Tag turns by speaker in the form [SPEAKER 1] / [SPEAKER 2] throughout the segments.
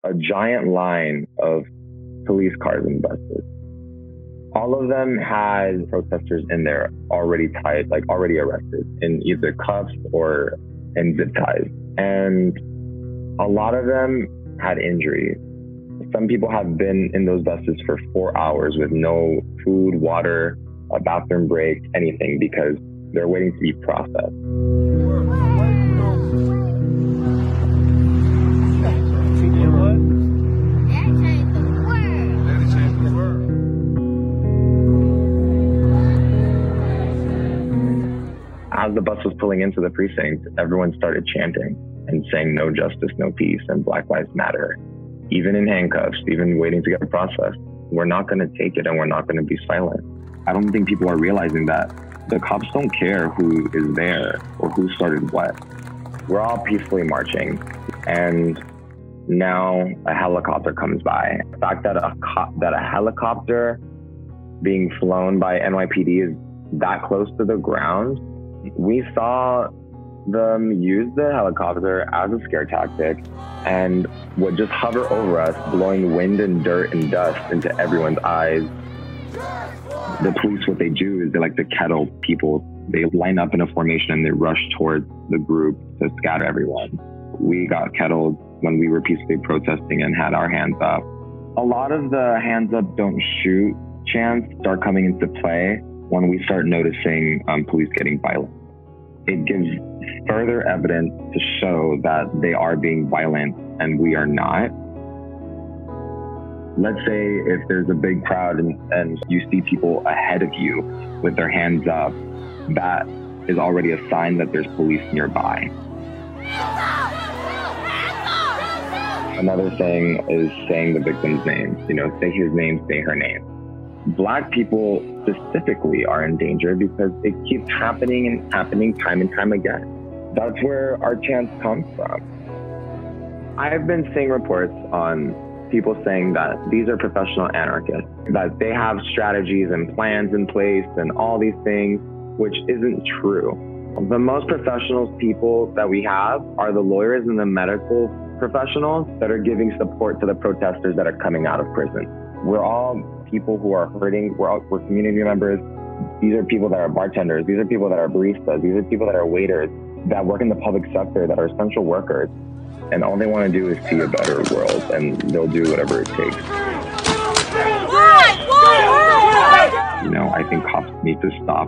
[SPEAKER 1] a giant line of police cars and buses. All of them had protesters in there already tied, like already arrested in either cuffs or in zip ties. And a lot of them had injuries. Some people have been in those buses for 4 hours with no food, water, a bathroom break, anything, because they're waiting to be processed. As the bus was pulling into the precinct, everyone started chanting and saying no justice, no peace, and Black Lives Matter. Even in handcuffs, even waiting to get processed. We're not going to take it and we're not going to be silent. I don't think people are realizing that the cops don't care who is there or who started what. We're all peacefully marching, and now a helicopter comes by. The fact that a helicopter being flown by NYPD is that close to the ground, we saw them use the helicopter as a scare tactic and would just hover over us, blowing wind and dirt and dust into everyone's eyes. The police, what they do is they like to kettle people. They line up in a formation and they rush towards the group to scatter everyone. We got kettled when we were peacefully protesting and had our hands up. A lot of the hands up, don't shoot chants start coming into play when we start noticing police getting violent. It gives further evidence to show that they are being violent and we are not. Let's say if there's a big crowd and you see people ahead of you with their hands up, that is already a sign that there's police nearby. Another thing is saying the victim's name. Say his name, say her name. Black people specifically are in danger because it keeps happening and happening time and time again. That's where our chants come from. I've been seeing reports on people saying that these are professional anarchists, that they have strategies and plans in place and all these things, which isn't true. The most professional people that we have are the lawyers and the medical professionals that are giving support to the protesters that are coming out of prison. We're all people who are hurting. We're community members. These are people that are bartenders. These are people that are baristas. These are people that are waiters, that work in the public sector, that are essential workers. And all they want to do is see a better world, and they'll do whatever it takes. I think cops need to stop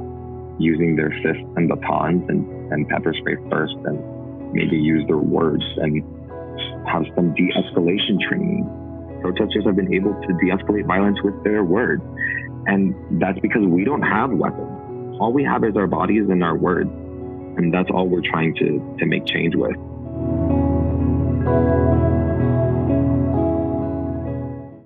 [SPEAKER 1] using their fists and batons and pepper spray first, and maybe use their words and have some de-escalation training. Protesters have been able to de-escalate violence with their words. And that's because we don't have weapons. All we have is our bodies and our words. And that's all we're trying to make change with.